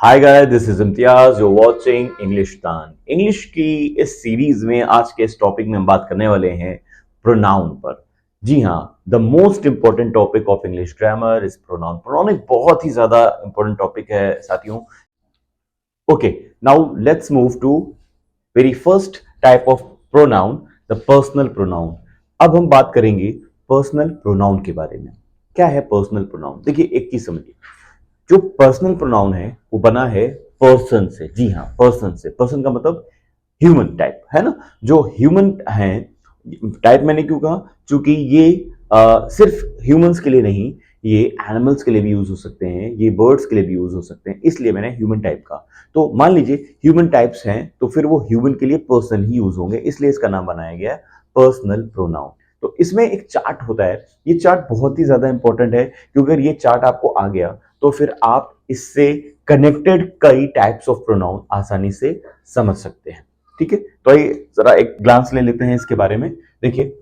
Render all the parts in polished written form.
Hi guys, this is Imtiaz, you watching English तान। English की इस सीरीज में आज के इस टॉपिक में हम बात करने वाले हैं प्रोनाउन पर। जी हाँ, the most important topic of English grammar is pronoun. Pronoun एक बहुत ही ज्यादा इंपॉर्टेंट टॉपिक है साथियों। Okay, now let's move to very first type of pronoun, the personal pronoun. अब हम बात करेंगे पर्सनल प्रोनाउन के बारे में। क्या है पर्सनल प्रोनाउन? देखिए, एक चीज समझिए, जो पर्सनल प्रोनाउन है वो बना है पर्सन से। जी हाँ, पर्सन से। पर्सन का मतलब ह्यूमन टाइप, है ना। जो ह्यूमन है, टाइप मैंने क्यों कहा? क्योंकि ये सिर्फ ह्यूमंस के लिए नहीं, ये एनिमल्स के लिए भी यूज हो सकते हैं, ये बर्ड्स के लिए भी यूज हो सकते हैं, इसलिए मैंने ह्यूमन टाइप कहा। तो मान लीजिए ह्यूमन टाइप्स हैं, तो फिर वो ह्यूमन के लिए पर्सन ही यूज होंगे, इसलिए इसका नाम बनाया गया पर्सनल प्रोनाउन। तो इसमें एक चार्ट होता है, ये चार्ट बहुत ही ज्यादा इंपॉर्टेंट है, क्योंकि अगर ये चार्ट आपको आ गया तो फिर आप इससे कनेक्टेड कई टाइप्स ऑफ प्रोनाउन आसानी से समझ सकते हैं। ठीक है, तो आइए जरा एक ग्लांस ले लेते हैं इसके बारे में। देखिए,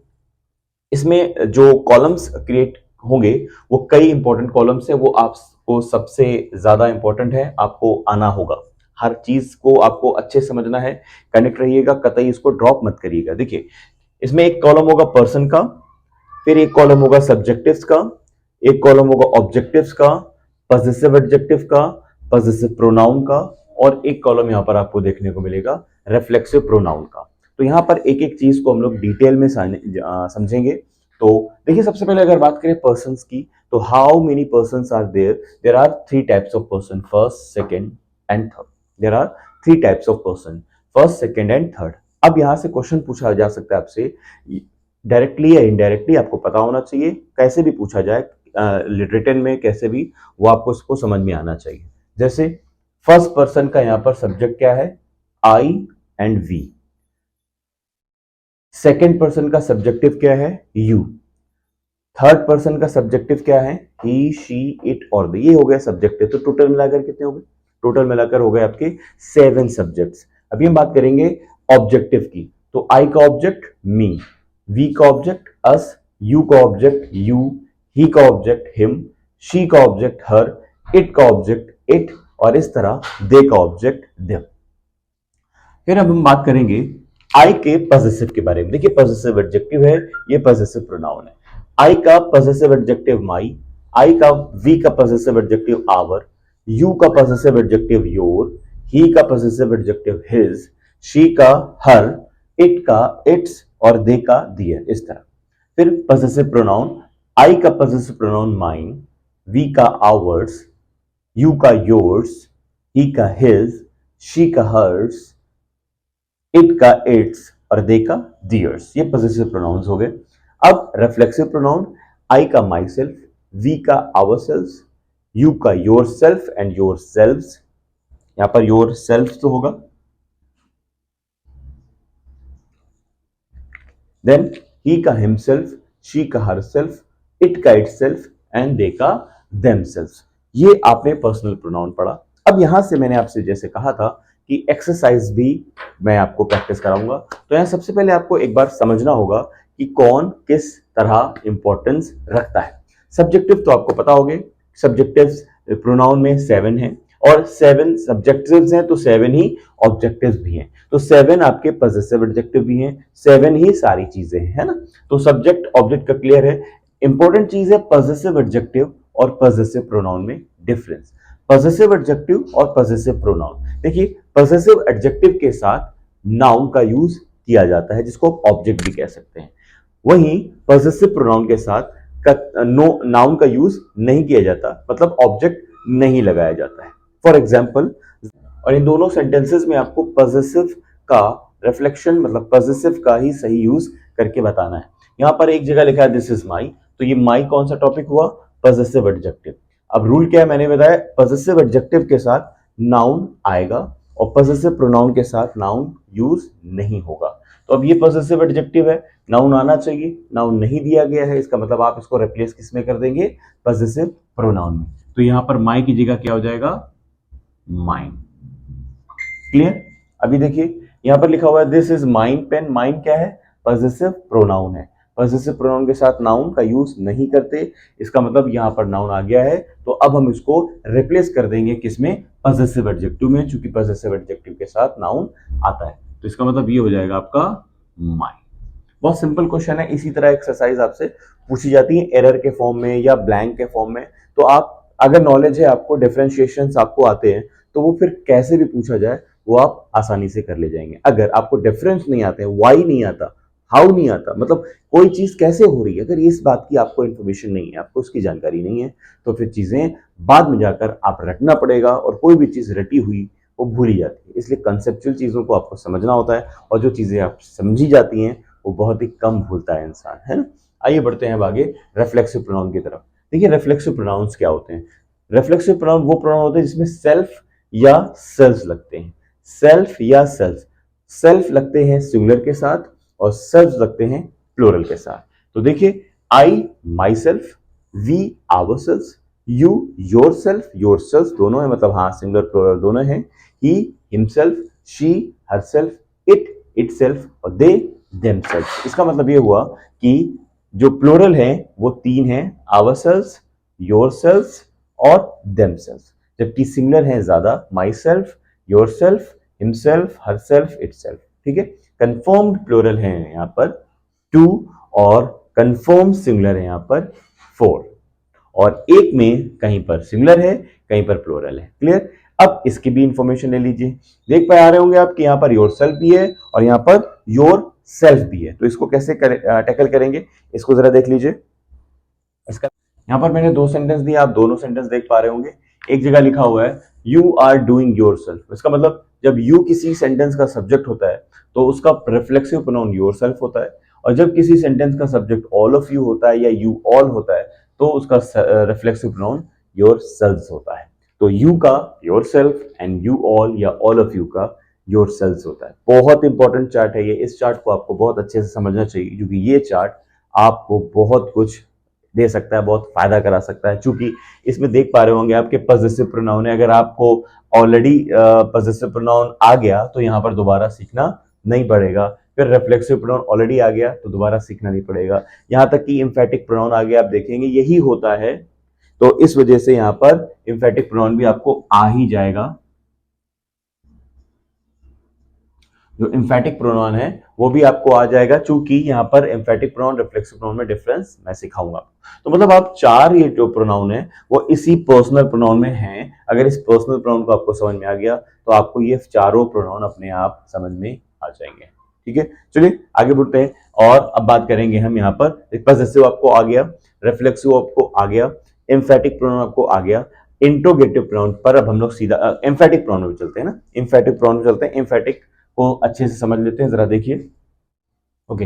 इसमें जो कॉलम्स क्रिएट होंगे वो कई इंपॉर्टेंट कॉलम्स है, वो आपको सबसे ज्यादा इंपॉर्टेंट है, आपको आना होगा। हर चीज को आपको अच्छे से समझना है, कनेक्ट रहिएगा, कतई इसको ड्रॉप मत करिएगा। देखिए, इसमें एक कॉलम होगा पर्सन का, फिर एक कॉलम होगा सब्जेक्टिव्स का, एक कॉलम होगा ऑब्जेक्टिव्स का, पजेसिव एडजेक्टिव का, पजेसिव प्रोनाउन का, और एक कॉलम यहां पर आपको देखने को मिलेगा रिफ्लेक्सिव प्रोनाउन का। तो यहां पर एक एक चीज को हम लोग डिटेल में समझेंगे। तो देखिए, सबसे पहले अगर बात करें पर्सन्स की, तो how many persons are there? There are three types of person, first, second and third. There are three types of person, first, second and third. अब यहां से क्वेश्चन पूछा जा सकता है आपसे, डायरेक्टली या इनडायरेक्टली, आपको पता होना चाहिए। कैसे भी पूछा जाए, रिटन में कैसे भी, वो आपको इसको समझ में आना चाहिए। जैसे फर्स्ट पर्सन का यहां पर सब्जेक्ट क्या है? आई एंड वी। सेकेंड पर्सन का सब्जेक्टिव क्या है? यू। थर्ड पर्सन का सब्जेक्टिव क्या है? ही, शी, इट और दे। ये हो गया सब्जेक्टिव। तो टोटल मिलाकर कितने हो गए? टोटल मिलाकर हो गए आपके 7 सब्जेक्ट्स। अभी हम बात करेंगे ऑब्जेक्टिव की। तो आई का ऑब्जेक्ट मी, वी का ऑब्जेक्ट अस, यू का ऑब्जेक्ट यू, ही का ऑब्जेक्ट हिम, शी का ऑब्जेक्ट हर, इट का ऑब्जेक्ट इट, और इस तरह दे का ऑब्जेक्ट देम। फिर अब हम बात करेंगे आई के पॉसेसिव के बारे में। देखिए, पॉसेसिव एडजेक्टिव है, ये पॉसेसिव प्रोनाउन है। आई का पॉसेसिव एडजेक्टिव माई, आई का, वी का पॉसेसिव एडजेक्टिव आवर, यू का पॉसेसिव एडजेक्टिव योर, ही का पॉसेसिव एडजेक्टिव हिज, शी का हर, इट का इट्स, और दे का दियर, इस तरह। फिर पॉसेसिव प्रोनाउन, आई का पॉसेसिव प्रोनाउन माइन, वी का आवर्स, यू का योर्स, ही का हिज, शी का हर्स, इट का इट्स, और दे का दियर्स। ये पॉसेसिव प्रोनाउंस हो गए। अब रिफ्लेक्सिव प्रोनाउन, आई का माई सेल्फ, वी का आवर सेल्फ, यू का your self and your selves. यहां पर योर सेल्फ तो होगा, देन ही का हिमसेल्फ, शी का हर सेल्फ, इट का इट सेल्फ एंड दे का देम सेल्फ। ये आपने पर्सनल प्रोनाउन पढ़ा। अब यहां से मैंने आपसे जैसे कहा था कि एक्सरसाइज भी मैं आपको प्रैक्टिस कराऊंगा। तो यहां सबसे पहले आपको एक बार समझना होगा कि कौन किस तरह इंपॉर्टेंस रखता है। सब्जेक्टिव तो आपको पता होंगे, सब्जेक्टिव प्रोनाउन में 7 है, और 7 सब्जेक्टिव्स हैं तो 7 ही ऑब्जेक्टिव्स भी हैं। तो 7 आपके पॉसेसिव एडजेक्टिव भी हैं, 7 ही सारी चीजें हैं, है ना। तो सब्जेक्ट ऑब्जेक्ट का क्लियर है। इंपॉर्टेंट चीज है पॉसेसिव एडजेक्टिव और पॉसेसिव प्रोनाउन में डिफरेंस। पॉसेसिव एडजेक्टिव और पॉसेसिव प्रोनाउन, देखिए, पॉसेसिव एडजेक्टिव के साथ नाउन का यूज किया जाता है, जिसको आप ऑब्जेक्ट भी कह सकते हैं। वहीं पॉसेसिव प्रोनाउन के साथ नाउन का यूज नहीं किया जाता, मतलब ऑब्जेक्ट नहीं लगाया जाता है। फॉर एग्जाम्पल, और इन दोनों सेंटेंसेस में आपको पॉसेसिव का रिफ्लेक्शन, मतलब पॉसेसिव का ही सही यूज करके बताना है। यहां पर एक जगह लिखा है दिस इज माई, तो ये माई कौन सा टॉपिक हुआ? Possessive adjective. अब रूल क्या है मैंने बताया, पॉसेसिव एडजेक्टिव के साथ नाउन आएगा और पॉसेसिव प्रोनाउन के साथ नाउन यूज नहीं होगा। तो अब ये पॉसेसिव एडजेक्टिव है, नाउन आना चाहिए, नाउन नहीं दिया गया है, इसका मतलब आप इसको रिप्लेस किस में कर देंगे? पॉसेसिव प्रोनाउन में। तो यहां पर माई की जगह क्या हो जाएगा? माइन। क्लियर? अभी देखिए, यहां पर लिखा हुआ है this is mine pen. Mine क्या है? पॉसेसिव प्रोनाउन है। पजेसिव प्रोनाउन के साथ नाउन का यूज नहीं करते। इसका मतलब यहाँ पर नाउन आ गया है, तो अब हम इसको रिप्लेस कर देंगे किसमें, पजेसिव एडजेक्टिव में, चूंकि पजेसिव एडजेक्टिव के साथ नाउन आता है। तो इसका मतलब ये हो जाएगा आपका माई। बहुत सिंपल क्वेश्चन है। इसी तरह एक्सरसाइज आपसे पूछी जाती है एरर के फॉर्म में या ब्लैंक के फॉर्म में। तो आप अगर नॉलेज है आपको, डिफरेंशिएशंस आपको आते हैं, तो वो फिर कैसे भी पूछा जाए वो आप आसानी से कर ले जाएंगे। अगर आपको डिफरेंस नहीं आते हैं, वाई नहीं आता, हाउ नहीं आता, मतलब कोई चीज कैसे हो रही है, अगर इस बात की आपको इंफॉर्मेशन नहीं है, आपको उसकी जानकारी नहीं है, तो फिर चीजें बाद में जाकर आप रटना पड़ेगा, और कोई भी चीज रटी हुई वो भूली जाती है। इसलिए कंसेप्चुअल चीजों को आपको समझना होता है, और जो चीजें आप समझी जाती हैं वो बहुत ही कम भूलता है इंसान, है ना। आइए बढ़ते हैं अब आगे रिफ्लेक्सिव प्रोनाउन की तरफ। देखिए रिफ्लेक्सिव प्रोनाउंस क्या होते हैं। रिफ्लेक्सिव प्रोनाउन वो प्रोनाउन होते हैं जिसमें सेल्फ या सेल्फ लगते हैं। सेल्फ या सेल्फ, सेल्फ लगते हैं सिंगुलर के साथ और सेल्फ लगते हैं प्लूरल के साथ। तो देखिए I myself, we ourself, you yourself, yourself दोनों है, मतलब हाँ सिंगुलर प्लूरल दोनों है। He himself, she herself, it itself और दे देमसेल्फ। इसका मतलब ये हुआ कि जो प्लूरल है वो तीन है, आवरसेल्व्स, योरसेल्व्स और देमसेल्फ, जबकि सिंगुलर है ज्यादा, my self, yourself, himself, herself, itself. ठीक है। कंफर्म्ड प्लूरल है यहाँ पर टू, और कंफर्म सिंगुलर है यहाँ पर फोर, और एक में कहीं पर सिंगुलर है कहीं पर प्लूरल है। क्लियर। अब इसकी भी इंफॉर्मेशन ले लीजिए। देख पा रहे होंगे आप कि यहाँ पर योर सेल्फ भी है और यहाँ पर योर सेल्फ भी है। तो इसको कैसे टैकल करेंगे, इसको जरा देख लीजिए। इसका यहाँ पर मैंने दो सेंटेंस दिए, आप दोनों सेंटेंस देख पा रहे होंगे। एक जगह लिखा हुआ है you are doing yourself. इसका मतलब जब यू किसी सेंटेंस का सब्जेक्ट होता है तो उसका रिफ्लेक्सिव प्रोनाउन योर सेल्फ होता है, और जब किसी सेंटेंस का सब्जेक्ट ऑल ऑफ यू होता है या यू ऑल होता है तो उसका रिफ्लेक्सिव प्रोनाउन योर सेल्फ होता है। तो यू का your self and you all या ऑल ऑफ यू का योर सेल्फ होता है। बहुत इंपॉर्टेंट चार्ट है ये। इस चार्ट को आपको बहुत अच्छे से समझना चाहिए, क्योंकि ये चार्ट आपको बहुत कुछ दे सकता है, बहुत फायदा करा सकता है। चूंकि इसमें देख पा रहे होंगे आपके पजेसिव प्रोनाउन है, अगर आपको ऑलरेडी पजेसिव प्रोनाउन आ गया तो यहाँ पर दोबारा सीखना नहीं पड़ेगा। फिर रिफ्लेक्सिव प्रोनाउन ऑलरेडी आ गया तो दोबारा सीखना नहीं पड़ेगा। यहाँ तक कि एम्फेटिक प्रोनाउन आ गया, आप देखेंगे यही होता है, तो इस वजह से यहाँ पर एम्फेटिक प्रोनाउन भी आपको आ ही जाएगा। जो एम्फेटिक प्रोनाउन है वो भी आपको आ जाएगा, चूंकि यहाँ पर एम्फेटिक प्रोनाउन रिफ्लेक्सिव प्रोनाउन में डिफरेंस मैं सिखाऊंगा। तो मतलब आप चार ये जो प्रोनाउन है वो इसी पर्सनल प्रोनाउन में हैं। अगर इस पर्सनल प्रोनाउन को आपको समझ में आ गया तो आपको ये चारों प्रोनाउन अपने आप समझ में आ जाएंगे। ठीक है, चलिए आगे बढ़ते हैं। और अब बात करेंगे हम यहाँ पर पजेसिव आपको आ गया, रिफ्लेक्सिव आपको आ गया, एम्फेटिक प्रोनाउन आपको आ गया। इंट्रोगेटिव प्रोनाउन पर अब हम लोग सीधा एम्फेटिक प्रोनाउन में चलते हैं ना, एम्फेटिक प्रोनाउन में चलते हैं। एम्फेटिक को अच्छे से समझ लेते हैं, जरा देखिए। Okay,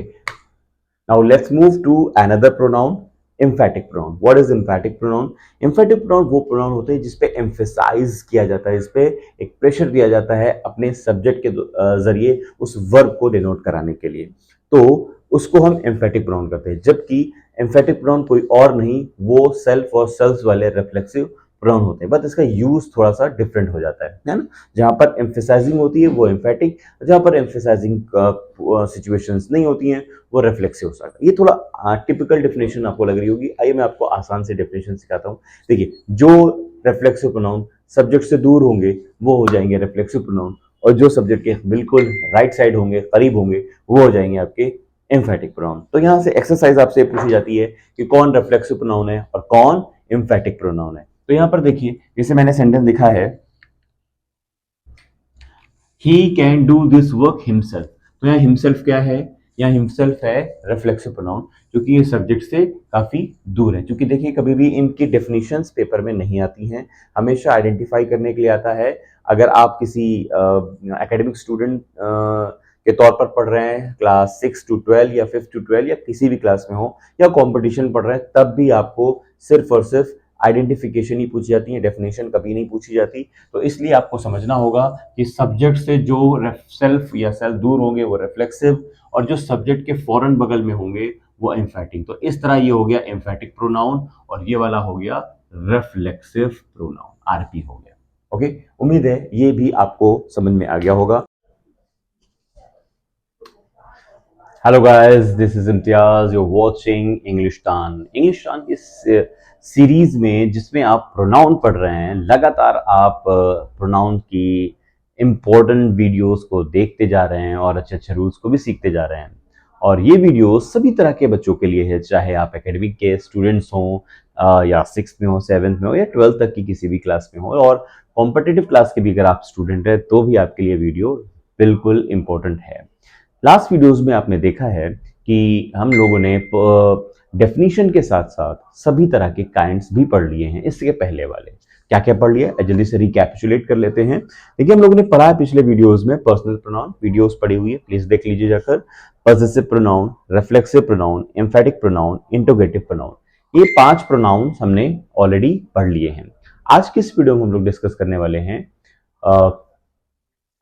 now let's move to another pronoun, emphatic pronoun. What is emphatic pronoun? Emphatic pronoun वो प्रोनाउन होते हैं जिसपे एम्फेसाइज किया जाता है, जिसपे एक प्रेशर दिया जाता है अपने सब्जेक्ट के जरिए उस वर्ब को डिनोट कराने के लिए, तो उसको हम एम्फेटिक प्रोनाउन करते हैं। जबकि एम्फेटिक प्रोनाउन कोई और नहीं, वो सेल्फ और सेल्फ वाले रिफ्लेक्सिव प्रोनाउन होते हैं, बट इसका यूज थोड़ा सा डिफरेंट हो जाता है ना। जहां पर एम्फेसाइजिंग होती है वो एम्फेटिक, जहां पर एम्फेसाइजिंग सिचुएशंस नहीं होती हैं वो रिफ्लेक्सिव हो सकता है। ये थोड़ा टिपिकल डेफिनेशन आपको लग रही होगी, आइए मैं आपको आसान से डेफिनेशन सिखाता हूँ। देखिए, जो रिफ्लेक्सिव प्रोनाउन सब्जेक्ट से दूर होंगे वो हो जाएंगे रिफ्लेक्सिव प्रोनाउन, और जो सब्जेक्ट के बिल्कुल राइट साइड होंगे, करीब होंगे, वो हो जाएंगे आपके एम्फेटिक प्रोनाउन। तो यहां से एक्सरसाइज आपसे पूछी जाती है कि कौन रिफ्लेक्सिव प्रोनाउन है और कौन एम्फेटिक प्रोनाउन है। तो यहां पर देखिए, जैसे मैंने सेंटेंस लिखा है he can do this work himself. तो यहाँ हिमसेल्फ क्या है? यहाँ हिमसेल्फ है रिफ्लेक्सिव प्रोनाउन, क्योंकि ये सब्जेक्ट से काफी दूर है। क्योंकि देखिए कभी भी इनकी डेफिनेशंस पेपर में नहीं आती हैं, हमेशा आइडेंटिफाई करने के लिए आता है। अगर आप किसी एकेडमिक स्टूडेंट के तौर पर पढ़ रहे हैं, क्लास 6 to 12 या 5 to 12 या किसी भी क्लास में हो, या कॉम्पिटिशन पढ़ रहे हैं, तब भी आपको सिर्फ और सिर्फ आइडेंटिफिकेशन ही पूछी जाती है, डेफिनेशन कभी नहीं पूछी जाती। तो इसलिए आपको समझना होगा कि सब्जेक्ट से जो सेल्फ या सेल्फ दूर होंगे वो रिफ्लेक्सिव, और जो सब्जेक्ट के फौरन बगल में होंगे वो एम्फेटिक। तो इस तरह ये हो गया एम्फेटिक प्रोनाउन, और ये वाला हो गया रिफ्लेक्सिव प्रोनाउन, आरपी हो गया। ओके, उम्मीद है ये भी आपको समझ में आ गया होगा। Hello guys, this is Imtiaz, you watching English टान की सीरीज में जिसमें आप प्रोनाउन पढ़ रहे हैं। लगातार आप प्रोनाउन की इम्पोर्टेंट वीडियोस को देखते जा रहे हैं और अच्छे अच्छे रूल्स को भी सीखते जा रहे हैं। और ये वीडियो सभी तरह के बच्चों के लिए है, चाहे आप एकेडमिक के स्टूडेंट्स हों या 6th में हो, 7th में हो या 12th तक की किसी भी क्लास में हो, और कॉम्पिटिटिव क्लास के भी अगर आप स्टूडेंट हैं तो भी आपके लिए वीडियो बिल्कुल इम्पोर्टेंट है। लास्ट वीडियोस में आपने देखा है कि हम लोगों ने डेफिनेशन के साथ साथ सभी तरह के काइंड्स भी पढ़ लिए हैं। इसके पहले वाले क्या क्या पढ़ लिया, जल्दी से रिकैपिचुलेट कर लेते हैं। देखिए, हम लोगों ने पढ़ा है पिछले वीडियोस में पर्सनल प्रोनाउन, वीडियोस पढ़ी हुई है, प्लीज देख लीजिए जाकर। Possessive pronoun, reflexive pronoun, emphatic pronoun, interrogative pronoun, ये 5 प्रोनाउंस हमने ऑलरेडी पढ़ लिए हैं। आज की इस वीडियो में हम लोग डिस्कस करने वाले हैं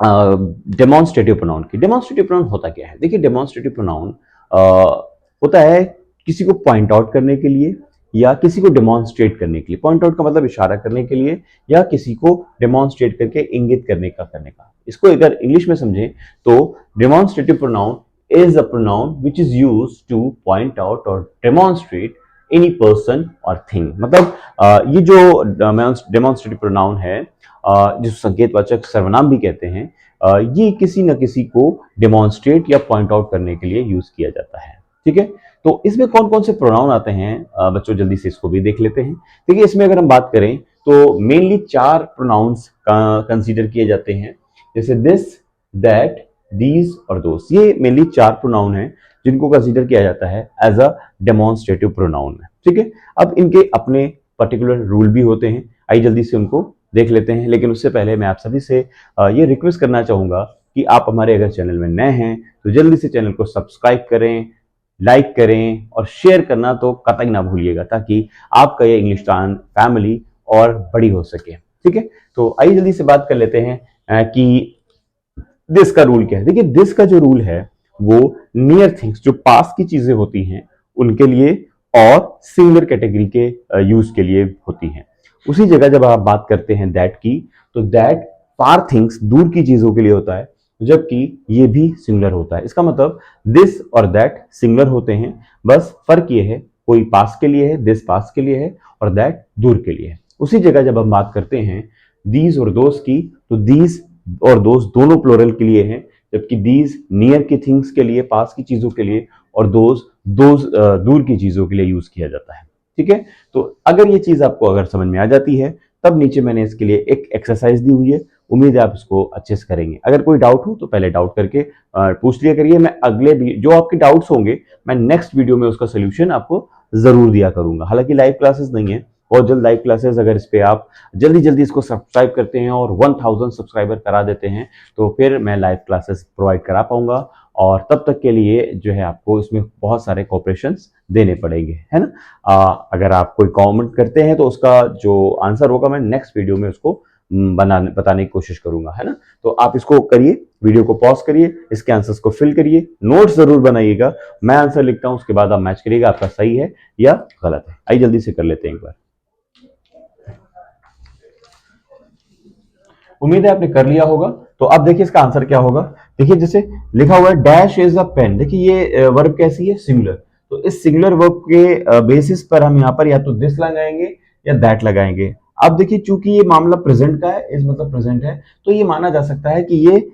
डेमोन्स्ट्रेटिव प्रोनाउन की। डेमोन्स्ट्रेटिव प्रोनाउन होता क्या है? देखिए, डेमोन्स्ट्रेटिव प्रोनाउन होता है किसी को पॉइंट आउट करने के लिए या किसी को डेमोन्स्ट्रेट करने के लिए। पॉइंट आउट का मतलब इशारा करने के लिए, या किसी को डेमोन्स्ट्रेट करके इंगित करने का। इसको अगर इंग्लिश में समझें तो demonstrative pronoun is a pronoun which is used two point out और डेमोन्स्ट्रेट एनी पर्सन और थिंग। मतलब ये जो डेमोन्स्ट्रेटिव प्रोनाउन है, जिस संकेतवाचक सर्वनाम भी कहते हैं, ये किसी न किसी को डेमोन्स्ट्रेट या पॉइंट आउट करने के लिए यूज किया जाता है। ठीक है, तो इसमें कौन कौन से प्रोनाउन आते हैं बच्चों, जल्दी से इसको भी देख लेते हैं। देखिए, इसमें अगर हम बात करें तो मेनली 4 प्रोनाउंस कंसीडर किए जाते हैं, जैसे दिस, दैट, दीज और दोस। ये मेनली 4 प्रोनाउन हैं जिनको कंसीडर किया जाता है एज अ डेमोन्स्ट्रेटिव प्रोनाउन। ठीक है, अब इनके अपने पर्टिकुलर रूल भी होते हैं, आइए जल्दी से उनको देख लेते हैं। लेकिन उससे पहले मैं आप सभी से ये रिक्वेस्ट करना चाहूंगा कि आप हमारे अगर चैनल में नए हैं तो जल्दी से चैनल को सब्सक्राइब करें, लाइक करें और शेयर करना तो कतई ना भूलिएगा, ताकि आपका ये इंग्लिश टान फैमिली और बड़ी हो सके। ठीक है, तो आइए जल्दी से बात कर लेते हैं कि दिस का रूल क्या है। देखिए, दिस का जो रूल है वो नियर थिंग्स, जो पास की चीजें होती हैं उनके लिए और सिंगुलर कैटेगरी के यूज के लिए होती हैं। उसी जगह जब आप बात करते हैं दैट की, तो दैट फार थिंग्स, दूर की चीजों के लिए होता है, जबकि ये भी सिंगुलर होता है। इसका मतलब दिस और दैट सिंगुलर होते हैं, बस फर्क ये है कोई पास के लिए है, दिस पास के लिए है और दैट दूर के लिए है। उसी जगह जब हम बात करते हैं दीज और दोस की, तो दीज और दोस दोनों प्लोरल के लिए हैं, जबकि दीज नियर की थिंग्स के लिए, पास की चीजों के लिए, और दोस दूर की चीजों के लिए यूज किया जाता है। ठीक है, तो अगर ये चीज आपको अगर समझ में आ जाती है, तब नीचे मैंने इसके लिए एक एक्सरसाइज दी हुई है, उम्मीद है आप इसको अच्छे से करेंगे। अगर कोई डाउट हो तो पहले डाउट करके पूछ लिया करिए। मैं अगले भी जो आपके डाउट्स होंगे, मैं नेक्स्ट वीडियो में उसका सोल्यूशन आपको जरूर दिया करूंगा। हालांकि लाइव क्लासेस नहीं है, बहुत जल्द लाइव क्लासेस, अगर इस पे आप जल्दी जल्दी इसको सब्सक्राइब करते हैं और 1000 सब्सक्राइबर करा देते हैं तो फिर मैं लाइव क्लासेस प्रोवाइड करा पाऊंगा, और तब तक के लिए जो है आपको इसमें बहुत सारे कोऑपरेशंस देने पड़ेंगे, है ना। अगर आप कोई कमेंट करते हैं तो उसका जो आंसर होगा मैं नेक्स्ट वीडियो में उसको बताने की कोशिश करूंगा, है ना। तो आप इसको करिए, वीडियो को पॉज करिए, इसके आंसर्स को फिल करिए, नोट्स जरूर बनाइएगा। मैं आंसर लिखता हूं, उसके बाद आप मैच करिएगा आपका सही है या गलत है। आइए जल्दी से कर लेते हैं एक बार। उम्मीद है आपने कर लिया होगा। तो अब देखिए इसका आंसर क्या होगा। देखिए, जैसे लिखा हुआ है डैश इज अ पेन। देखिए, ये वर्ब कैसी है? सिंगुलर। तो इस सिंगुलर वर्ब के बेसिस पर हम यहाँ पर या तो दिस लगाएंगे या दैट लगाएंगे। अब देखिए, चूंकि ये मामला प्रेजेंट का है, इस मतलब प्रेजेंट है, तो ये माना जा सकता है कि ये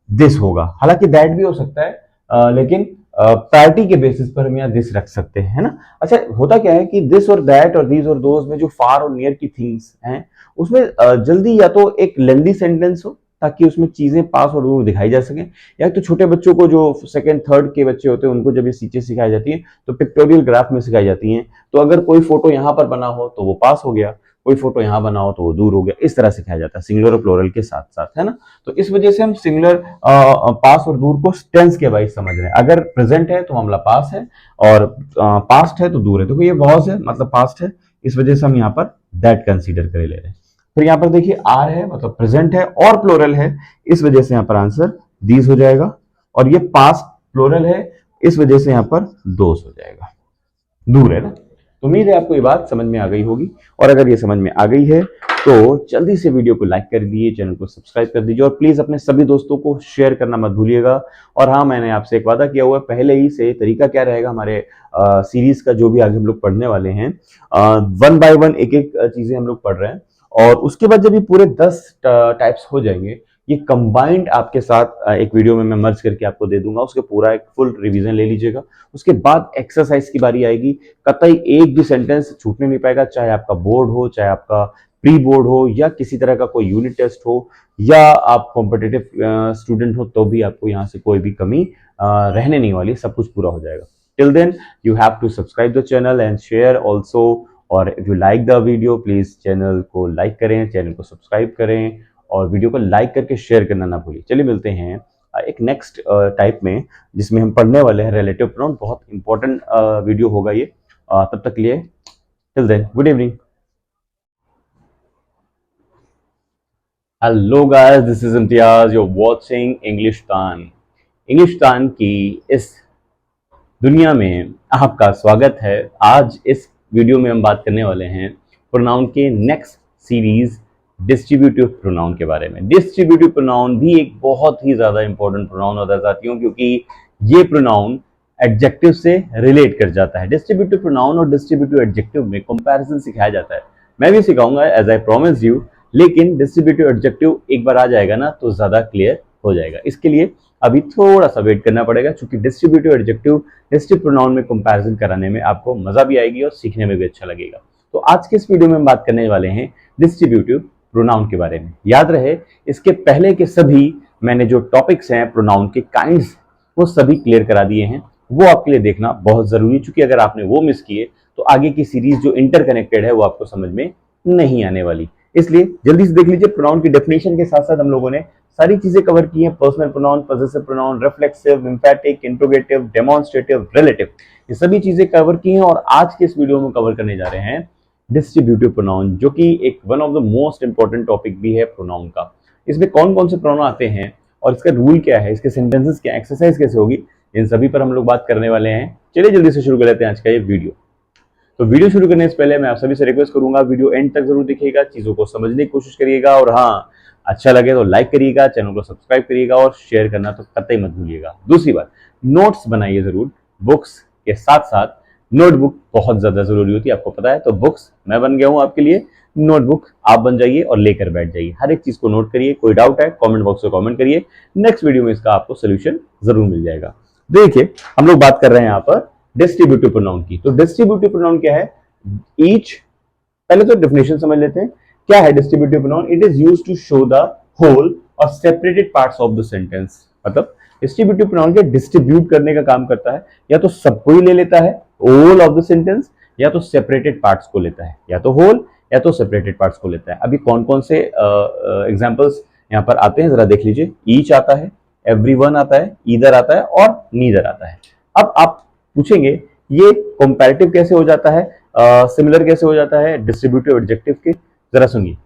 दिस होगा। हालांकि दैट भी हो सकता है, लेकिन प्रायोरिटी के बेसिस पर हम यहाँ दिस रख सकते हैं, है ना। अच्छा, होता क्या है कि दिस और दैट और दीज और दोज में जो फार और नियर की थिंग्स हैं, उसमें जल्दी या तो एक लेंदी सेंटेंस हो ताकि उसमें चीजें पास और दूर दिखाई जा सके, या तो छोटे बच्चों को, जो सेकंड थर्ड के बच्चे होते हैं, उनको जब ये चीजें सिखाई जाती हैं तो पिक्टोरियल ग्राफ में सिखाई जाती हैं। तो अगर कोई फोटो यहाँ पर बना हो तो वो पास हो गया, कोई फोटो यहाँ बना हो तो वो दूर हो गया, इस तरह सिखाया जाता है सिंगुलर और प्लूरल के साथ साथ, है ना। तो इस वजह से हम सिंगुलर पास और दूर को टेंस के वाइज समझ रहे हैं। अगर प्रेजेंट है तो मामला पास है, और पास्ट है तो दूर है। देखो, ये वॉज है मतलब पास्ट है, इस वजह से हम यहाँ पर दैट कंसीडर कर ले रहे हैं। फिर यहाँ पर देखिए आर है मतलब प्रेजेंट है और प्लूरल है, इस वजह से यहाँ पर आंसर दीज हो जाएगा। और ये पास्ट प्लूरल है, इस वजह से यहाँ पर दोस हो जाएगा, दूर है ना। तो उम्मीद है आपको ये बात समझ में आ गई होगी, और अगर ये समझ में आ गई है तो जल्दी से वीडियो को लाइक कर दीजिए, चैनल को सब्सक्राइब कर दीजिए और प्लीज अपने सभी दोस्तों को शेयर करना मत भूलिएगा। और हाँ, मैंने आपसे एक वादा किया हुआ है पहले ही से, तरीका क्या रहेगा हमारे सीरीज का जो भी आगे हम लोग पढ़ने वाले हैं, वन बाय वन एक एक चीजें हम लोग पढ़ रहे हैं, और उसके बाद जब ये पूरे 10 टाइप्स हो जाएंगे, ये कंबाइंड आपके साथ एक वीडियो में मैं मर्ज करके आपको दे दूंगा, उसके पूरा एक फुल रिवीजन ले लीजिएगा। उसके बाद एक्सरसाइज की बारी आएगी, कतई एक भी सेंटेंस छूटने नहीं पाएगा, चाहे आपका बोर्ड हो, चाहे आपका प्री बोर्ड हो, या किसी तरह का कोई यूनिट टेस्ट हो, या आप कॉम्पिटिटिव स्टूडेंट हो, तो भी आपको यहाँ से कोई भी कमी रहने नहीं वाली, सब कुछ पूरा हो जाएगा। Till then you have to subscribe the channel and share also, और if you like the video please channel को लाइक करें, चैनल को सब्सक्राइब करें और वीडियो को लाइक करके शेयर करना ना भूलिए। चलिए मिलते हैं एक नेक्स्ट टाइप में, जिसमें हम पढ़ने वाले हैं रिलेटिव प्रोनाउन। बहुत इंपॉर्टेंट वीडियो होगा ये, तब तक के लिए till then good evening. Hello guys, this is Imtiaz, you are watching Englishtan. Englishtan की इस दुनिया में आपका स्वागत है। आज इस वीडियो में हम बात करने वाले हैं प्रोनाउन के नेक्स्ट सीरीज डिस्ट्रीब्यूटिव प्रोनाउन के बारे में। डिस्ट्रीब्यूटिव प्रोनाउन भी एक बहुत ही ज्यादा इंपॉर्टेंट प्रोनाउन होता है साथियों, क्योंकि ये प्रोनाउन एडजेक्टिव से रिलेट कर जाता है। डिस्ट्रीब्यूटिव प्रोनाउन और डिस्ट्रीब्यूटिव एडजेक्टिव में कंपैरिजन सिखाया जाता है, मैं भी सिखाऊंगा एज आई प्रॉमिस यू, लेकिन डिस्ट्रीब्यूटिव एडजेक्टिव एक बार आ जाएगा ना तो ज्यादा क्लियर हो जाएगा। इसके लिए अभी थोड़ा सा वेट करना पड़ेगा, क्योंकि डिस्ट्रीब्यूटिव एडजेक्टिव डिस्ट्रीब्यूटिव प्रोनाउन में कंपैरिजन कराने में आपको मजा भी आएगी और सीखने में भी अच्छा लगेगा। तो आज के इस वीडियो में हम बात करने वाले हैं डिस्ट्रीब्यूटिव प्रोनाउन के बारे में। याद रहे, इसके पहले के सभी मैंने जो टॉपिक्स हैं प्रोनाउन के काइंड्स, वो सभी क्लियर करा दिए हैं, वो आपके लिए देखना बहुत जरूरी है, क्योंकि अगर आपने वो मिस किए तो आगे की सीरीज जो इंटरकनेक्टेड है वो आपको समझ में नहीं आने वाली। इसलिए जल्दी से देख लीजिए। प्रोनाउन की डेफिनेशन के साथ साथ हम लोगों ने सारी चीजें कवर की हैं, personal pronoun, possessive pronoun, reflexive, एम्फैटिक, interrogative, demonstrative, relative, ये सभी चीजें कवर की हैं। और आज के इस वीडियो में कवर करने जा रहे हैं डिस्ट्रीब्यूटिव प्रोनाउन, जो कि एक one of the most important topic भी है प्रोनाउन का। इसमें कौन कौन से प्रोनाउन आते हैं और इसका रूल क्या है, इसके सेंटेंसेस क्या, एक्सरसाइज कैसे होगी, इन सभी पर हम लोग बात करने वाले हैं। चलिए जल्दी से शुरू कर लेते हैं आज का ये वीडियो। तो वीडियो शुरू करने से पहले मैं आप सभी से रिक्वेस्ट करूंगा, वीडियो एंड तक जरूर देखिएगा, चीजों को समझने की कोशिश करिएगा, और हाँ, अच्छा लगे तो लाइक करिएगा, चैनल को सब्सक्राइब करिएगा और शेयर करना तो कतई मत भूलिएगा। दूसरी बात, नोट्स बनाइए जरूर। बुक्स के साथ साथ नोटबुक बहुत ज्यादा जरूरी होती है, आपको पता है। तो बुक्स मैं बन गया हूं आपके लिए, नोटबुक आप बन जाइए और लेकर बैठ जाइए। हर एक चीज को नोट करिए, कोई डाउट है कमेंट बॉक्स में कमेंट करिए, नेक्स्ट वीडियो में इसका आपको सोल्यूशन जरूर मिल जाएगा। देखिए, हम लोग बात कर रहे हैं यहाँ पर डिस्ट्रीब्यूटिव प्रोनाउन की। तो डिस्ट्रीब्यूटिव प्रोनाउन क्या है? ईच, पहले तो डेफिनेशन समझ लेते हैं क्या है distributive pronoun. It is used to show the whole और separated parts of the sentence. मतलब डिस्ट्रीब्यूटिव प्रोनाउन के डिस्ट्रीब्यूट करने का काम करता है, या तो सबको ही ले लेता है, होल ऑफ द सेंटेंस, या तो सेपरेटेड पार्ट्स को लेता है, या तो होल या तो सेपरेटेड पार्ट्स को लेता है। अभी कौन कौन से एग्जांपल्स यहाँ पर आते हैं जरा देख लीजिए। ईच आता है, एवरीवन आता है, ईदर आता है और नीदर आता है। अब आप पूछेंगे ये कंपैरेटिव कैसे हो जाता है, सिमिलर कैसे हो जाता है डिस्ट्रीब्यूटिव एडजेक्टिव के? जरा सुनिए।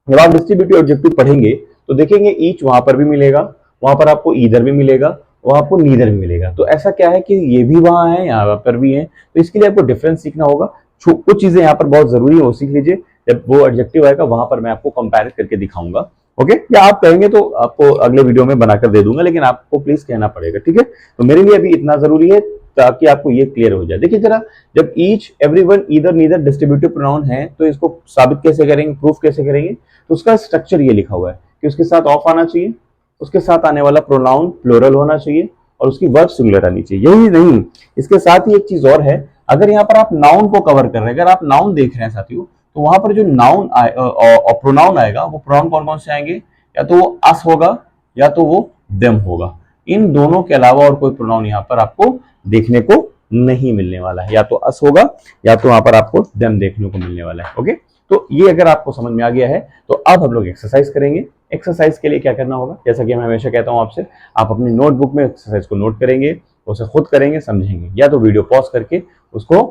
जब आप डिस्ट्रीब्यूटिव एडजेक्टिव पढ़ेंगे तो देखेंगे ईच वहां पर भी मिलेगा, वहां पर आपको ईदर भी मिलेगा, वहां आपको नीदर भी मिलेगा। तो ऐसा क्या है कि ये भी वहां है, यहाँ पर भी है, तो इसके लिए आपको डिफरेंस सीखना होगा। कुछ चीजें यहाँ पर बहुत जरूरी है, वो सीख लीजिए। जब वो एडजेक्टिव आएगा वहां पर मैं आपको कंपेयर करके दिखाऊंगा, ओके? या आप कहेंगे तो आपको अगले वीडियो में बनाकर दे दूंगा, लेकिन आपको प्लीज कहना पड़ेगा, ठीक है? तो मेरे लिए अभी इतना जरूरी है ताकि आपको ये क्लियर हो जाए। देखिए जरा, जब each, everyone, either, neither distributive pronoun है तो इसको साबित कैसे करेंगे, प्रूफ कैसे करेंगे? तो उसका स्ट्रक्चर ये लिखा हुआ है कि उसके साथ ऑफ आना चाहिए, उसके साथ आने वाला प्रोनाउन प्लूरल होना चाहिए और उसकी वर्ब सिंगुलर आनी चाहिए। यही नहीं, इसके साथ ही एक चीज और है। अगर यहाँ पर आप नाउन को कवर कर रहे हैं, अगर आप नाउन देख रहे हैं साथियों, तो वहां पर जो नाउन और प्रोनाउन आएगा, वो प्रोनाउन कौन कौन से आएंगे? या तो वो अस होगा या तो वो देम होगा। इन दोनों के अलावा और कोई प्रोनाउन यहाँ पर आपको देखने को नहीं मिलने वाला है। या तो अस होगा या तो वहां पर आपको देम देखने को मिलने वाला है, ओके? तो ये अगर आपको समझ में आ गया है तो अब हम लोग एक्सरसाइज करेंगे। एक्सरसाइज के लिए क्या करना होगा, जैसा कि मैं हमेशा कहता हूं आपसे, आप अपनी नोटबुक में एक्सरसाइज को नोट करेंगे, उसे खुद करेंगे, समझेंगे, या तो वीडियो पॉज करके उसको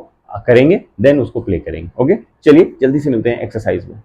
करेंगे, देन उसको प्ले करेंगे, ओके? चलिए जल्दी से मिलते हैं एक्सरसाइज में।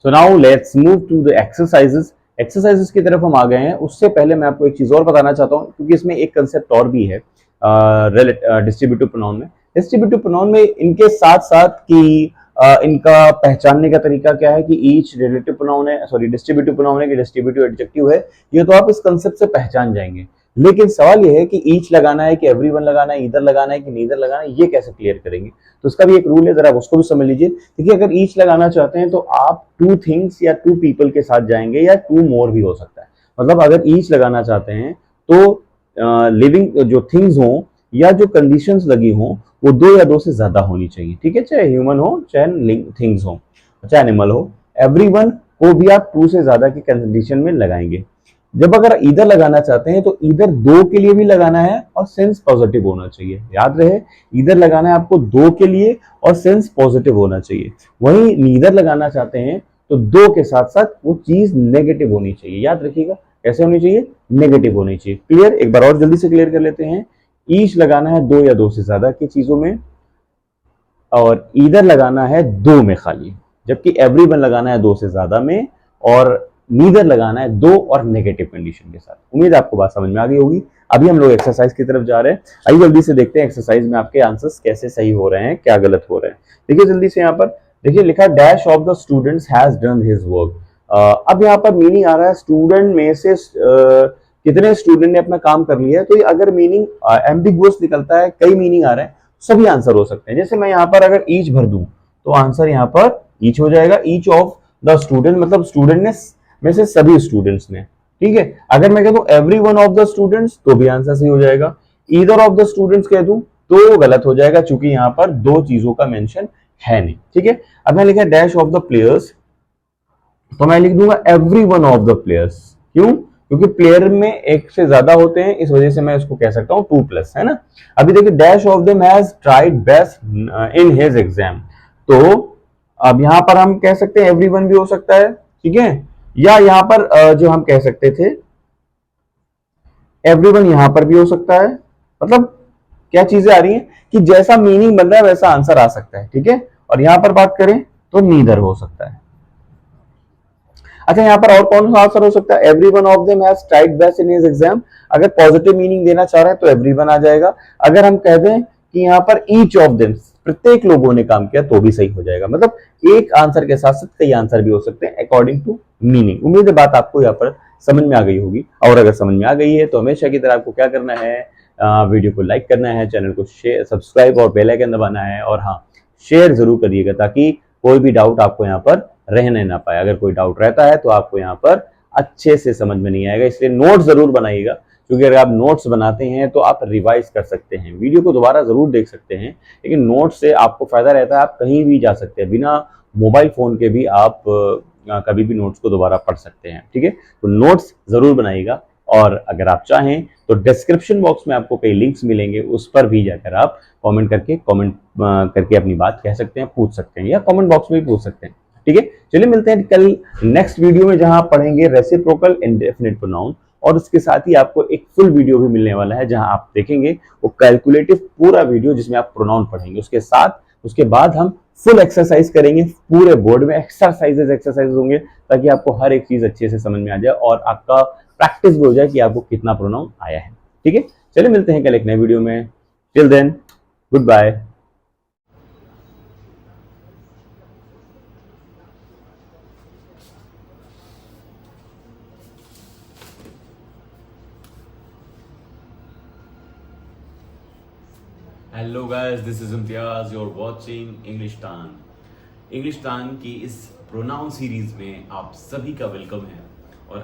So now let's move to the exercises. Exercises की तरफ हम आ गए हैं। उससे पहले मैं आपको एक चीज और बताना चाहता हूं, क्योंकि इसमें एक कंसेप्ट और भी है। डिस्ट्रीब्यूटिव प्रोनाउन में। डिस्ट्रीब्यूटिव प्रोनाउन में इनके साथ साथ कि इनका पहचानने का तरीका क्या है कि ईच रिलेटिव प्रोनाउन है, सॉरी डिस्ट्रीब्यूटिव प्रोनाउन है कि डिस्ट्रीब्यूटिव एडजेक्टिव है, ये तो आप इस कंसेप्ट से पहचान जाएंगे। लेकिन सवाल ये है कि ईच लगाना है कि एवरीवन लगाना है, ईदर लगाना है कि नीदर लगाना है, ये कैसे क्लियर करेंगे? तो उसका भी एक रूल है, जरा उसको भी समझ लीजिए। देखिए अगर ईच लगाना चाहते हैं तो आप टू थिंग्स या टू पीपल के साथ जाएंगे या टू मोर भी हो सकता है। मतलब अगर ईच लगाना चाहते हैं तो लिविंग जो थिंग्स हो या जो कंडीशंस लगी हो वो दो या दो से ज्यादा होनी चाहिए, ठीक है, चाहे ह्यूमन हो चाहे थिंग्स हो चाहे एनिमल हो। एवरीवन को भी आप टू से ज्यादा की कंडीशन में लगाएंगे। जब अगर इधर लगाना चाहते हैं तो इधर दो के लिए भी लगाना है और सेंस पॉजिटिव होना चाहिए। याद रहे, इधर लगाना है आपको दो के लिए और सेंस पॉजिटिव होना चाहिए। वहीं नीदर लगाना चाहते हैं तो दो के साथ साथ वो चीज नेगेटिव होनी चाहिए। याद रखिएगा कैसे होनी चाहिए, नेगेटिव होनी चाहिए। क्लियर? एक बार और जल्दी से क्लियर कर लेते हैं। ईच लगाना है दो या दो से ज्यादा की चीजों में और इधर लगाना है दो में खाली, जबकि एवरीवन लगाना है दो से ज्यादा में और नीदर लगाना है दो और नेगेटिव कंडीशन के साथ। उम्मीद है आपको बात समझ में आ गई होगी। अभी हम लोग एक्सरसाइज की तरफ जा रहे हैं। आइए जल्दी से देखते हैं एक्सरसाइज में आपके आंसर्स कैसे सही हो रहे हैं, क्या गलत हो रहे हैं। देखिए जल्दी से यहाँ पर देखिए लिखा dash of the students has done his work. अब यहाँ पर मीनिंग आ रहा है स्टूडेंट में से कितने स्टूडेंट ने अपना काम कर लिया है। तो अगर मीनिंग एम्बिगुअस निकलता है, कई मीनिंग आ रहे हैं, सभी आंसर हो सकते हैं। जैसे मैं यहाँ पर अगर ईच भर दूं तो आंसर यहाँ पर ईच हो जाएगा। ईच ऑफ द स्टूडेंट मतलब स्टूडेंट ने में से सभी स्टूडेंट्स ने, ठीक है। अगर मैं कह दूं every one of the students तो भी आंसर सही हो जाएगा। ईदर ऑफ द स्टूडेंट्स कह दूं तो गलत हो जाएगा, क्योंकि यहाँ पर दो चीजों का मेंशन है नहीं, ठीक है। अब मैं लिखा डैश ऑफ द प्लेयर्स तो मैं लिख दूंगा every one of the players. क्यों? क्योंकि प्लेयर में एक से ज्यादा होते हैं, इस वजह से मैं इसको कह सकता हूं टू प्लस, है ना। अभी देखिए dash of them has tried best in his exam, तो अब यहां पर हम कह सकते हैं एवरीवन भी हो सकता है, ठीक है, या यहां पर जो हम कह सकते थे एवरीवन यहां पर भी हो सकता है। मतलब क्या चीजें आ रही हैं कि जैसा मीनिंग बन रहा है वैसा आंसर आ सकता है, ठीक है। और यहां पर बात करें तो नीदर हो सकता है। अच्छा यहाँ पर और कौन सा आंसर हो सकता है? Everyone of them has tried best in his exam. अगर पॉजिटिव मीनिंग देना चाह रहे हैं तो एवरीवन आ जाएगा। अगर हम कह दें कि यहाँ पर ईच ऑफ देम प्रत्येक लोगों ने काम किया तो भी सही हो जाएगा। मतलब एक आंसर के साथ साथ कई आंसर भी हो सकते हैं अकॉर्डिंग टू मीनिंग। उम्मीद है बात आपको यहाँ पर समझ में आ गई होगी। और अगर समझ में आ गई है तो हमेशा की तरह आपको क्या करना है, वीडियो को लाइक करना है, चैनल को शेयर सब्सक्राइब और बेल आइकन दबाना है, और हाँ शेयर जरूर करिएगा ताकि कोई भी डाउट आपको यहाँ पर रहने ना पाए। अगर कोई डाउट रहता है तो आपको यहाँ पर अच्छे से समझ में नहीं आएगा, इसलिए नोट जरूर बनाइएगा, क्योंकि अगर आप नोट्स बनाते हैं तो आप रिवाइज कर सकते हैं। वीडियो को दोबारा जरूर देख सकते हैं, लेकिन नोट से आपको फायदा रहता है, आप कहीं भी जा सकते हैं, बिना मोबाइल फोन के भी आप कभी भी नोट्स को दोबारा पढ़ सकते हैं, ठीक है। तो नोट्स जरूर बनाइएगा, और अगर आप चाहें तो डिस्क्रिप्शन बॉक्स में आपको कई लिंक्स मिलेंगे, उस पर भी जाकर आप कमेंट करके अपनी बात कह सकते हैं, पूछ सकते हैं, या कमेंट बॉक्स में भी पूछ सकते हैं, ठीक है। चलिए मिलते हैं कल नेक्स्ट वीडियो में, जहां आप पढ़ेंगे रेसिप्रोकल इंडेफिनिट प्रोनाउन, और उसके साथ ही आपको एक फुल वीडियो भी मिलने वाला है जहां आप देखेंगे वो कैलकुलेटिव पूरा वीडियो जिसमें आप प्रोनाउन पढ़ेंगे। उसके बाद हम फुल एक्सरसाइज करेंगे, पूरे बोर्ड में एक्सरसाइज होंगे, ताकि आपको हर एक चीज अच्छे से समझ में आ जाए और आपका प्रैक्टिस भी हो जाए कि आपको कितना प्रोनाउन आया है, ठीक है। चलिए मिलते हैं कल एक नए वीडियो में। Till then good bye. Hello guys, this is Imtiaz, you are watching English टान की इस प्रोनाउन सीरीज में आप सभी का वेलकम है, और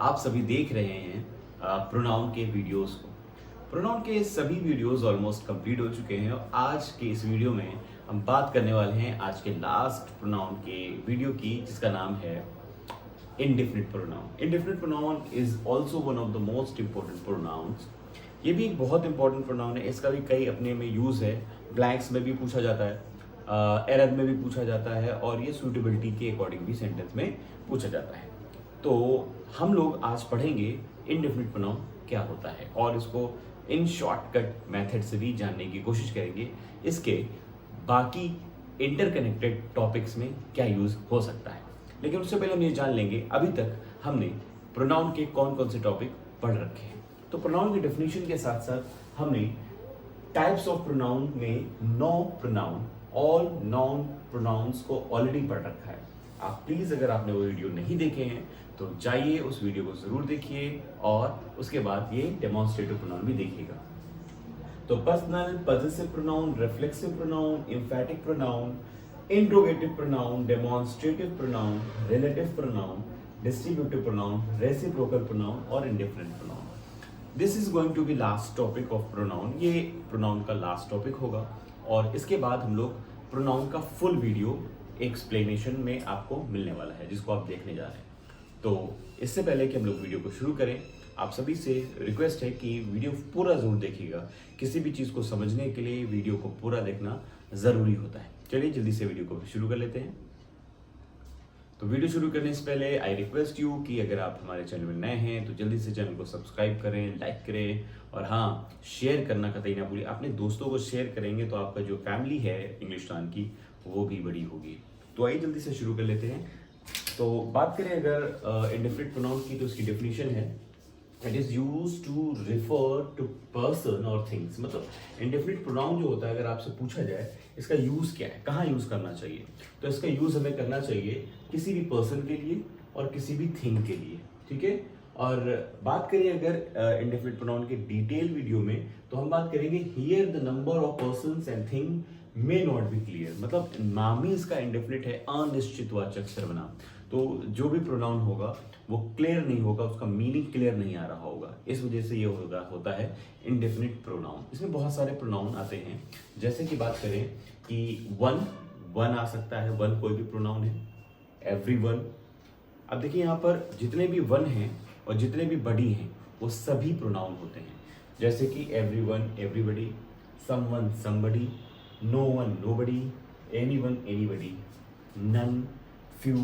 आप सभी देख रहे हैं प्रोनाउन के वीडियोस को। प्रोनाउन के सभी वीडियोस ऑलमोस्ट कंप्लीट हो चुके हैं, और आज के इस वीडियो में हम बात करने वाले हैं आज के लास्ट प्रोनाउन के वीडियो की, जिसका नाम है indefinite pronoun. Indefinite pronoun is also one of the most important pronouns. ये भी एक बहुत इंपॉर्टेंट प्रोनाउन है, इसका भी कई अपने में यूज है। ब्लैंक्स में भी पूछा जाता है, एरर में भी पूछा जाता है, और ये सूटेबिलिटी के अकॉर्डिंग भी सेंटेंस में पूछा जाता है। तो हम लोग आज पढ़ेंगे इंडेफिनिट प्रोनाउन क्या होता है, और इसको इन शॉर्टकट मेथड से भी जानने की कोशिश करेंगे। इसके बाकी इंटरकनेक्टेड टॉपिक्स में क्या यूज हो सकता है, लेकिन उससे पहले हम ये जान लेंगे अभी तक हमने प्रोनाउन के कौन कौन से टॉपिक पढ़ रखे हैं। तो प्रोनाउन की डेफिनेशन के साथ साथ हमने टाइप्स ऑफ प्रोनाउन में no pronoun, all non pronouns को ऑलरेडी पढ़ रखा है। आप प्लीज अगर आपने वो वीडियो नहीं देखे हैं तो जाइए उस वीडियो को जरूर देखिए और उसके बाद ये डेमोन्स्ट्रेटिव प्रोनाउन भी देखिएगा। तो personal, possessive pronoun, reflexive pronoun, emphatic pronoun, interrogative pronoun, demonstrative pronoun, relative pronoun, distributive pronoun, reciprocal pronoun और indifferent pronoun. This is going to be last topic of pronoun. ये प्रोनाउन का last topic होगा और इसके बाद हम लोग pronoun का फुल वीडियो एक्सप्लेनेशन में आपको मिलने वाला है, जिसको आप देखने जा रहे हैं। तो इससे पहले कि हम लोग वीडियो को शुरू करें, आप सभी से रिक्वेस्ट है कि वीडियो पूरा जरूर देखिएगा। किसी भी चीज़ को समझने के लिए वीडियो को पूरा देखना ज़रूरी होता है। चलिए जल्दी से वीडियो को शुरू कर लेते हैं। तो वीडियो शुरू करने से पहले आई रिक्वेस्ट यू कि अगर आप हमारे चैनल में नए हैं तो जल्दी से चैनल को सब्सक्राइब करें, लाइक करें और हाँ, शेयर करना कतई ना भूलिए। अपने दोस्तों को शेयर करेंगे तो आपका जो फैमिली है इंग्लिशटान की वो भी बड़ी होगी। तो आइए जल्दी से शुरू कर लेते हैं। तो बात करें अगर इंडेफिनिट प्रोनाउन की, तो उसकी डेफिनेशन है it is used to refer to person और थिंग्स। मतलब इंडेफिनिट प्रोनाउन जो होता है, अगर आपसे पूछा जाए इसका यूज क्या है, कहाँ यूज करना चाहिए, तो इसका यूज हमें करना चाहिए किसी भी पर्सन के लिए और किसी भी थिंग के लिए, ठीक है। और बात करें अगर इंडेफिनिट प्रोनाउन के डिटेल वीडियो में, तो हम बात करेंगे here the number of persons and thing may not be clear. मतलब नाम ही इसका इंडेफिनिट है, अनिश्चितवाचक सर्वनाम। तो जो भी प्रोनाउन होगा वो क्लियर नहीं होगा, उसका मीनिंग क्लियर नहीं आ रहा होगा, इस वजह से ये होता है इंडेफिनिट प्रोनाउन। इसमें बहुत सारे प्रोनाउन आते हैं, जैसे कि बात करें कि वन आ सकता है, वन कोई भी प्रोनाउन है, एवरीवन। अब देखिए यहाँ पर जितने भी वन हैं और जितने भी बडी हैं वो सभी प्रोनाउन होते हैं, जैसे कि everyone everybody, someone somebody, no one nobody, anyone anybody, none, few,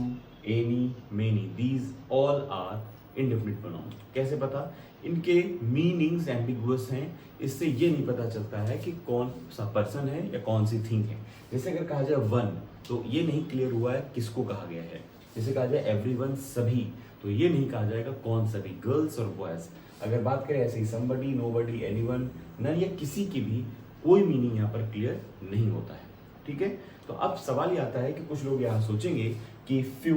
any, many, these all are indefinite pronoun. कैसे पता? इनके मीनिंग्स एम्बिगुअस हैं, इससे ये नहीं पता चलता है कि कौन सा पर्सन है या कौन सी थिंग है। जैसे अगर कहा जाए वन, तो ये नहीं क्लियर हुआ है किसको कहा गया है। जैसे कहा जाए एवरीवन सभी, तो ये नहीं कहा जाएगा कौन सभी, गर्ल्स और बॉयज। अगर बात करें ऐसे ही समबडी, नोबडी, एनीवन, नन या किसी की भी, कोई मीनिंग यहाँ पर क्लियर नहीं होता है, ठीक है। तो अब सवाल ये आता है कि कुछ लोग यहाँ सोचेंगे कि फ्यू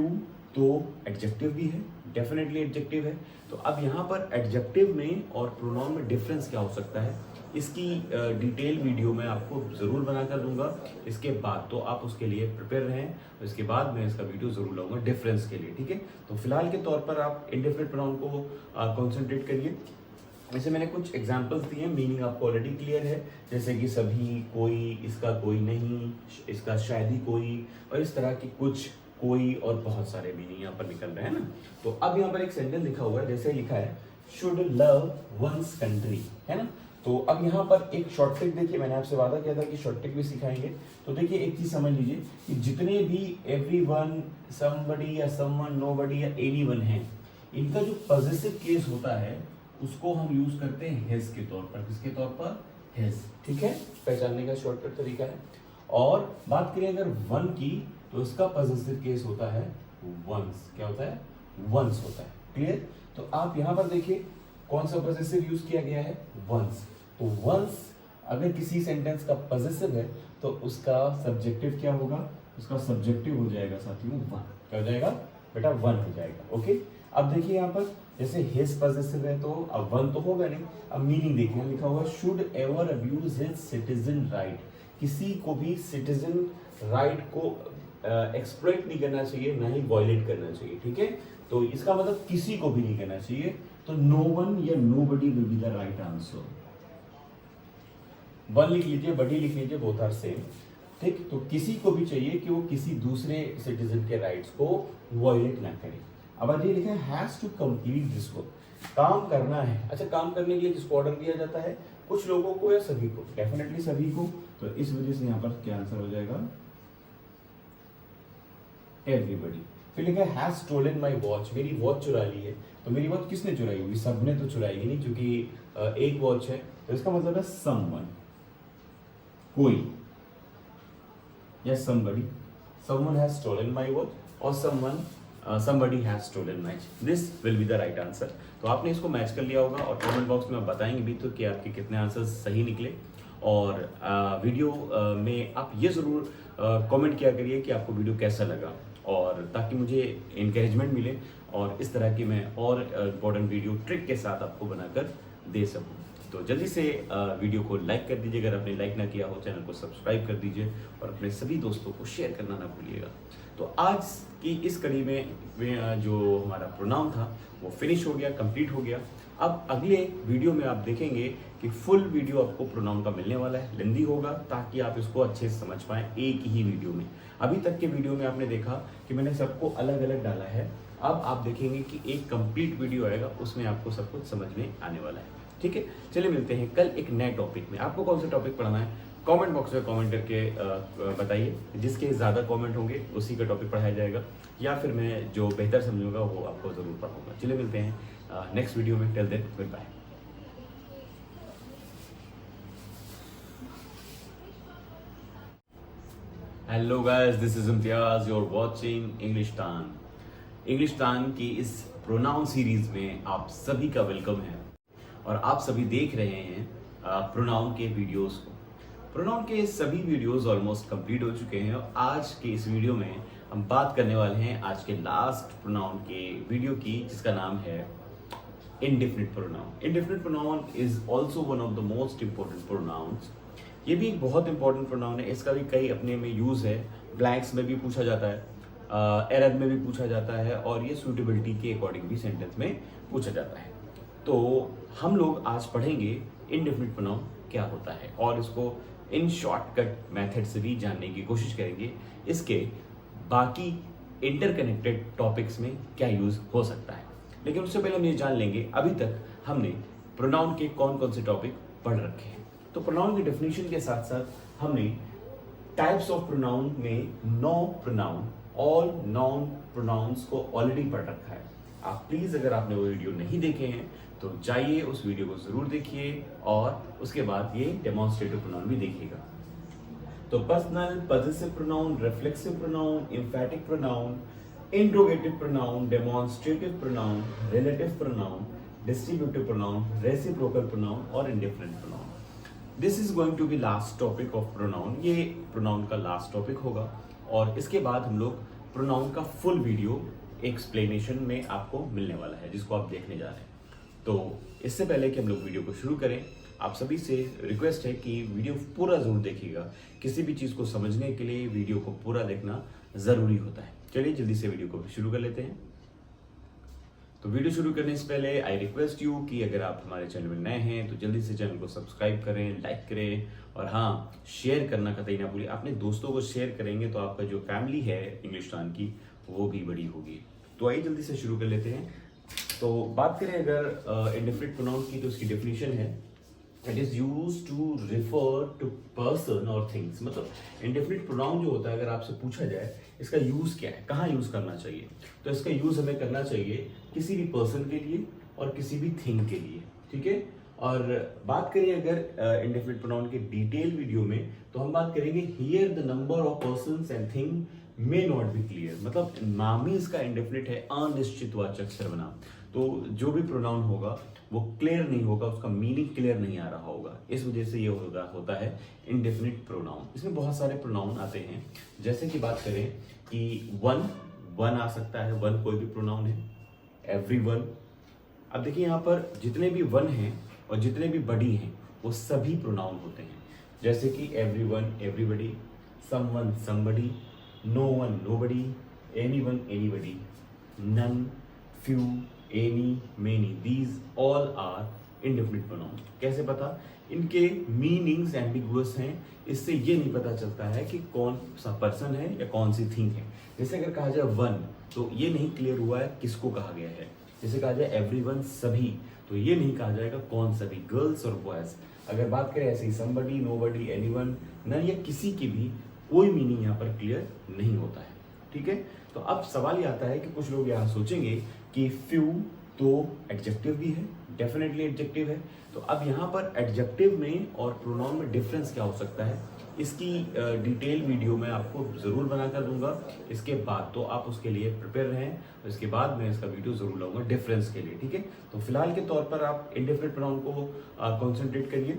तो एडजेक्टिव भी है, डेफिनेटली एडजेक्टिव है। तो अब यहाँ पर एडजेक्टिव में और प्रोनाउन में डिफरेंस क्या हो सकता है, इसकी डिटेल वीडियो मैं आपको ज़रूर बना कर दूंगा इसके बाद, तो आप उसके लिए प्रिपेयर रहें और इसके बाद मैं इसका वीडियो ज़रूर लाऊंगा डिफरेंस के लिए, ठीक है। तो फिलहाल के तौर पर आप इंडेफिनिट प्रोनाउन को कॉन्सेंट्रेट करिए। वैसे मैंने कुछ एग्जाम्पल्स दिए, मीनिंग आपको ऑलरेडी क्लियर है, जैसे कि सभी, कोई, इसका कोई नहीं, इसका शायद ही कोई, और इस तरह की कुछ, कोई और बहुत सारे मीनिंग यहाँ पर निकल रहे हैं ना। तो अब यहाँ पर एक सेंटेंस लिखा हुआ है, जैसे लिखा है शुड लव वंस कंट्री, है ना। तो अब यहाँ पर एक शॉर्ट ट्रिक देखिए, मैंने आपसे वादा किया था कि शॉर्ट ट्रिक भी सिखाएंगे। तो देखिए एक चीज समझ लीजिए कि जितने भी एवरीवन, समबडी या समवन, नोबडी या एनीवन हैं, इनका जो पॉजिटिव केस होता है उसको हम यूज करते हैं हिज के तौर पर। किसके तौर पर? हिज, ठीक है। पहचानने का शॉर्टकट तरीका है। और बात करें अगर वन की, तो इसका पॉजिटिव केस होता है वंस। क्या होता है? वंस होता है, क्लियर। तो आप यहाँ पर देखिए कौन सा पॉजिटिव यूज किया गया है? वंस। तो वंस अगर किसी सेंटेंस का पॉजिटिव है तो उसका सब्जेक्टिव क्या होगा? उसका सब्जेक्टिव हो जाएगा साथियों वन। क्या हो जाएगा बेटा? वन हो जाएगा, ओके। अब देखिए यहाँ पर जैसे हिज पॉजिटिव है तो अब वन तो होगा नहीं। अब मीनिंग देखिए, लिखा हुआ should ever abuse his citizen right. किसी को भी सिटीजन राइट को एक्सप्लॉइट नहीं करना चाहिए, ना ही वायलेट करना चाहिए, ठीक है। तो इसका मतलब किसी को भी नहीं करना चाहिए। तो नो वन या nobody will be the right answer. One लिख लीजिए, बडी लिख लीजिए, बोथ आर सेम, ठीक। तो किसी को भी चाहिए कि वो किसी दूसरे सिटीजन के राइट्स को वायलेट ना करे। अब ये लिखा है has to complete this work, काम करना है। अच्छा, काम करने के लिए किसको ऑर्डर दिया जाता है? कुछ लोगों को या सभी को? डेफिनेटली सभी को। तो इस वजह से यहाँ पर क्या आंसर हो जाएगा? एवरीबडी। फिर लिखा है हैज स्टोलन माय वॉच, मेरी वॉच चुरा ली है। तो मेरी वॉच किसने चुराई होगी? सबने तो चुराई नहीं, क्योंकि एक वॉच है। तो इसका मतलब है समवन, कोई, या somebody. Someone has stolen my watch और someone somebody has stolen match. This will be the right answer. तो आपने इसको मैच कर लिया होगा और कमेंट बॉक्स में आप बताएंगे भी तो कि आपके कितने आंसर्स सही निकले। और वीडियो में आप ये ज़रूर कमेंट किया करिए कि आपको वीडियो कैसा लगा, और ताकि मुझे इंकरेजमेंट मिले और इस तरह की मैं और इम्पोर्टेंट वीडियो ट्रिक के साथ आपको बनाकर दे सकूँ। तो जल्दी से वीडियो को लाइक कर दीजिए, अगर आपने लाइक ना किया हो चैनल को सब्सक्राइब कर दीजिए और अपने सभी दोस्तों को शेयर करना ना भूलिएगा। तो आज की इस कड़ी में जो हमारा प्रोनाउन था वो फिनिश हो गया, कंप्लीट हो गया। अब अगले वीडियो में आप देखेंगे कि फुल वीडियो आपको प्रोनाउन का मिलने वाला है, लेंदी होगा ताकि आप इसको अच्छे से समझ पाएँ एक ही वीडियो में। अभी तक के वीडियो में आपने देखा कि मैंने सबको अलग अलग डाला है, अब आप देखेंगे कि एक कंप्लीट वीडियो आएगा, उसमें आपको सब कुछ समझ में आने वाला है। ठीक है, चलिए मिलते हैं कल एक नए टॉपिक में। आपको कौन सा टॉपिक पढ़ना है कमेंट बॉक्स में कमेंट करके बताइए, जिसके ज़्यादा कमेंट होंगे उसी का टॉपिक पढ़ाया जाएगा, या फिर मैं जो बेहतर समझूंगा वो आपको ज़रूर पढ़ाऊंगा। चलिए मिलते हैं नेक्स्ट वीडियो में। Till then good bye. Hello guys, this is Imtiaz, you are watching Englishtan की इस प्रोनाउन सीरीज में आप सभी का वेलकम है और आप सभी देख रहे हैं प्रोनाउन के वीडियोस को। प्रोनाउन के सभी वीडियोस ऑलमोस्ट कंप्लीट हो चुके हैं और आज के इस वीडियो में हम बात करने वाले हैं आज के लास्ट प्रोनाउन के वीडियो की, जिसका नाम है indefinite pronoun. Indefinite pronoun is also one of the most important pronounce. ये भी एक बहुत इंपॉर्टेंट प्रोनाउन है, इसका भी कई अपने में यूज़ है। ब्लैंक्स में भी पूछा जाता है, एरर में भी पूछा जाता है, और ये सूटेबिलिटी के अकॉर्डिंग भी सेंटेंस में पूछा जाता है। तो हम लोग आज पढ़ेंगे इंडेफिनिट प्रोनाउन क्या होता है और इसको इन शॉर्टकट मेथड से भी जानने की कोशिश करेंगे। इसके बाकी इंटरकनेक्टेड टॉपिक्स में क्या यूज़ हो सकता है, लेकिन उससे पहले हम ये जान लेंगे अभी तक हमने प्रोनाउन के कौन कौन से टॉपिक पढ़ रखे हैं। तो प्रोनाउन की डेफिनेशन के साथ साथ हमने टाइप्स ऑफ प्रोनाउन में प्रोनाउन, ऑल नाउन प्रोनाउंस को ऑलरेडी पढ़ रखा है। आप प्लीज़ अगर आपने वो वीडियो नहीं देखे हैं तो जाइए उस वीडियो को ज़रूर देखिए और उसके बाद ये डेमोन्स्ट्रेटिव प्रोनाउन भी देखिएगा। तो personal, possessive pronoun, reflexive pronoun, emphatic pronoun, interrogative pronoun, demonstrative pronoun, relative pronoun, distributive pronoun, reciprocal pronoun और indifferent pronoun. This is going to be last topic of pronoun. ये प्रोनाउन का last topic होगा और इसके बाद हम लोग pronoun का फुल वीडियो एक्सप्लेनेशन में आपको मिलने वाला है, जिसको आप देखने जा रहे हैं। तो इससे पहले कि हम लोग वीडियो को शुरू करें, आप सभी से रिक्वेस्ट है कि वीडियो पूरा ज़रूर देखिएगा। किसी भी चीज़ को समझने के लिए वीडियो को पूरा देखना ज़रूरी होता है। चलिए जल्दी से वीडियो को शुरू कर लेते हैं। तो वीडियो शुरू करने से पहले आई रिक्वेस्ट यू कि अगर आप हमारे चैनल में नए हैं तो जल्दी से चैनल को सब्सक्राइब करें, लाइक करें और हाँ, शेयर करना कतई ना भूलिए। अपने दोस्तों को शेयर करेंगे तो आपका जो फैमिली है इंग्लिशटान की वो भी बड़ी होगी। तो आइए जल्दी से शुरू कर लेते हैं। तो बात करें अगर इंडेफिनिट प्रोनाउन की, तो उसकी डेफिनेशन है it is used to refer to person और थिंग्स। मतलब इंडेफिनिट प्रोनाउन जो होता है, अगर आपसे पूछा जाए इसका यूज क्या है, कहाँ यूज करना चाहिए, तो इसका यूज हमें करना चाहिए किसी भी पर्सन के लिए और किसी भी थिंग के लिए। ठीक है, और बात करें अगर इंडेफिनिट प्रोनाउन के डिटेल वीडियो में, तो हम बात करेंगे here the number of persons and thing may not be clear. मतलब नाम ही इसका इंडेफिनिट है, अनिश्चितवाचक सर्वनाम। तो जो भी प्रोनाउन होगा वो क्लियर नहीं होगा, उसका मीनिंग क्लियर नहीं आ रहा होगा, इस वजह से ये होता है इंडेफिनिट प्रोनाउन। इसमें बहुत सारे प्रोनाउन आते हैं, जैसे कि बात करें कि वन आ सकता है, वन कोई भी प्रोनाउन है, एवरीवन। अब देखिए यहाँ पर जितने भी वन हैं और जितने भी बडी हैं वो सभी प्रोनाउन होते हैं, जैसे कि everyone everybody, someone somebody, no one nobody, anyone anybody, none few any many, these all are indefinite pronoun. कैसे पता? इनके मीनिंग्स एम्बिगुअस हैं, इससे ये नहीं पता चलता है कि कौन सा पर्सन है या कौन सी थिंग है। जैसे अगर कहा जाए वन, तो ये नहीं क्लियर हुआ है किसको कहा गया है। जैसे कहा जाए एवरीवन सभी, तो ये नहीं कहा जाएगा कौन सभी, गर्ल्स और बॉयज। अगर बात करें ऐसे ही समबडी, नोबडी, एनीवन, नन या किसी की भी कोई मीनिंग यहाँ पर क्लियर नहीं होता है। ठीक है, तो अब सवाल ये आता है कि कुछ लोग यहाँ सोचेंगे कि फ्यू तो एडजेक्टिव भी है, डेफिनेटली एडजेक्टिव है। तो अब यहाँ पर एडजेक्टिव में और प्रोनाउन में डिफरेंस क्या हो सकता है, इसकी डिटेल वीडियो मैं आपको ज़रूर बना कर दूंगा इसके बाद, तो आप उसके लिए प्रिपेयर रहें। इसके बाद मैं इसका वीडियो ज़रूर लाऊंगा डिफरेंस के लिए, ठीक है। तो फिलहाल के तौर पर आप इंडेफिनिट प्रोनाउन को कॉन्सेंट्रेट करिए।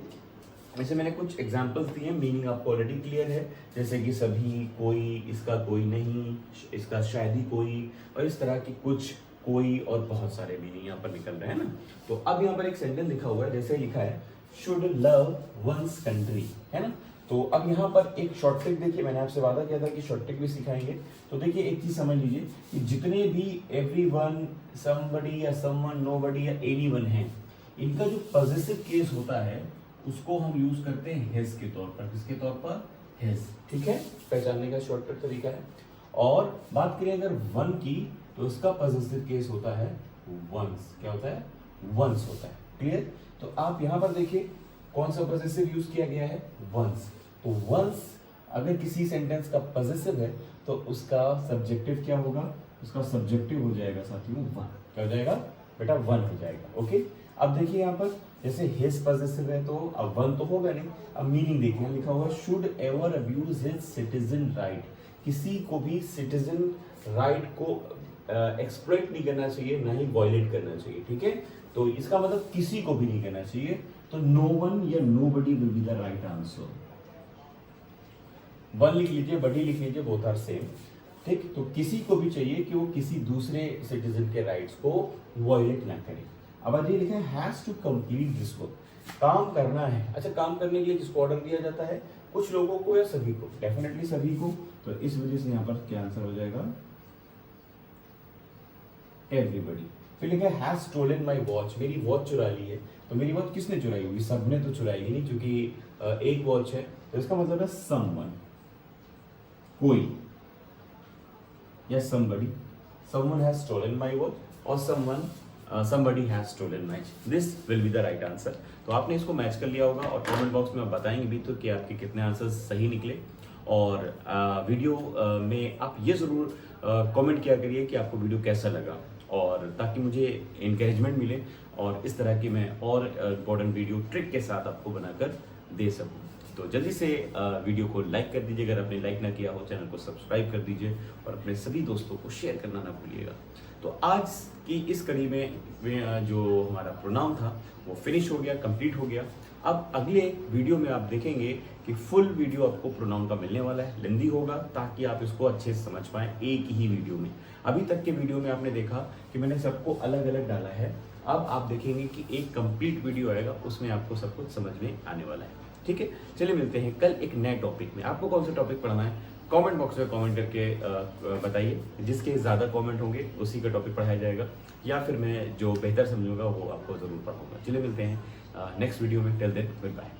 वैसे मैंने कुछ एग्जाम्पल्स दिए, मीनिंग आपको ऑलरेडी क्लियर है, जैसे कि सभी, कोई, इसका कोई नहीं, इसका शायद ही कोई, और इस तरह की कुछ, कोई और बहुत सारे मीनिंग यहाँ पर निकल रहे हैं ना। तो अब यहाँ पर एक सेंटेंस लिखा हुआ है, जैसे लिखा है शुड लव वंस कंट्री, है ना। तो अब यहाँ पर एक शॉर्ट ट्रिक देखिए, मैंने आपसे वादा किया था कि शॉर्ट ट्रिक भी सिखाएंगे। तो देखिए एक चीज समझ लीजिए कि जितने भी एवरीवन, समबडी या समवन, नोबडी या एनीवन हैं, इनका जो पॉजिटिव केस होता है उसको हम यूज करते हैं हिज के तौर पर। किसके तौर पर? हिज, ठीक है। पहचानने का शॉर्टकट तरीका है। और बात करें अगर वन की, तो इसका पॉजिटिव केस होता है वंस। क्या होता है? वंस होता है। क्लियर? तो आप यहां पर देखिए कौन सा पॉजिटिव यूज किया गया है? वंस। तो वंस अगर किसी सेंटेंस का पॉजिटिव है तो उसका सब्जेक्टिव क्या होगा? उसका सब्जेक्टिव हो जाएगा साथियों वन। क्या हो जाएगा बेटा? वन हो जाएगा। ओके। अब देखिए यहाँ पर जैसे हिज पॉजिटिव है तो अब वन तो होगा नहीं। अब मीनिंग देखिए, लिखा हुआ should ever abuse his citizen right. किसी को भी सिटीजन राइट को एक्सप्लॉइट नहीं करना चाहिए, ना ही वायलेट करना चाहिए, ठीक है। तो इसका मतलब किसी को भी नहीं करना चाहिए। तो नो वन या nobody will be the right answer. One लिख लीजिए, बडी लिख लीजिए, बोथ आर सेम, ठीक। तो किसी को भी चाहिए कि वो किसी दूसरे सिटीजन के राइट्स को वायलेट ना करे। अब ये लिखा है has to complete this work. काम करना है। अच्छा, काम करने के लिए किसको ऑर्डर दिया जाता है? कुछ लोगों को या सभी को? डेफिनेटली सभी को। तो इस वजह से यहाँ पर क्या आंसर हो जाएगा? एवरीबडी। फिर लिखा है हैज स्टोलन माय वॉच। मेरी वॉच चुरा ली है। तो मेरी वॉच किसने चुराई होगी? सबने तो चुराई ही नहीं, क्योंकि एक वॉच है। तो इसका मतलब है समवन, कोई, या somebody, someone has stolen my watch or somebody has stolen my watch. This will be the right answer. तो आपने इसको मैच कर लिया होगा और कमेंट बॉक्स में आप बताएंगे भी तो कि आपके कितने आंसर्स सही निकले। और वीडियो में आप ये ज़रूर कमेंट किया करिए कि आपको वीडियो कैसा लगा, और ताकि मुझे इंकरेजमेंट मिले और इस तरह की मैं और इम्पोर्टेंट वीडियो ट्रिक के साथ आपको बनाकर दे सकूँ। तो जल्दी से वीडियो को लाइक कर दीजिए, अगर आपने लाइक ना किया हो चैनल को सब्सक्राइब कर दीजिए और अपने सभी दोस्तों को शेयर करना ना भूलिएगा। तो आज की इस कड़ी में जो हमारा प्रोनाउन था वो फिनिश हो गया, कंप्लीट हो गया। अब अगले वीडियो में आप देखेंगे कि फुल वीडियो आपको प्रोनाउन का मिलने वाला है, लेंदी होगा, ताकि आप इसको अच्छे से समझ पाएँ एक ही वीडियो में। अभी तक के वीडियो में आपने देखा कि मैंने सबको अलग अलग डाला है। अब आप देखेंगे कि एक कंप्लीट वीडियो आएगा, उसमें आपको सब कुछ समझ में आने वाला है, ठीक है। चलिए मिलते हैं कल एक नए टॉपिक में। आपको कौन सा टॉपिक पढ़ना है कमेंट बॉक्स में कमेंट करके बताइए। जिसके ज़्यादा कमेंट होंगे उसी का टॉपिक पढ़ाया जाएगा, या फिर मैं जो बेहतर समझूंगा वो आपको ज़रूर पढ़ाऊंगा। चलिए मिलते हैं नेक्स्ट वीडियो में। Till then good bye.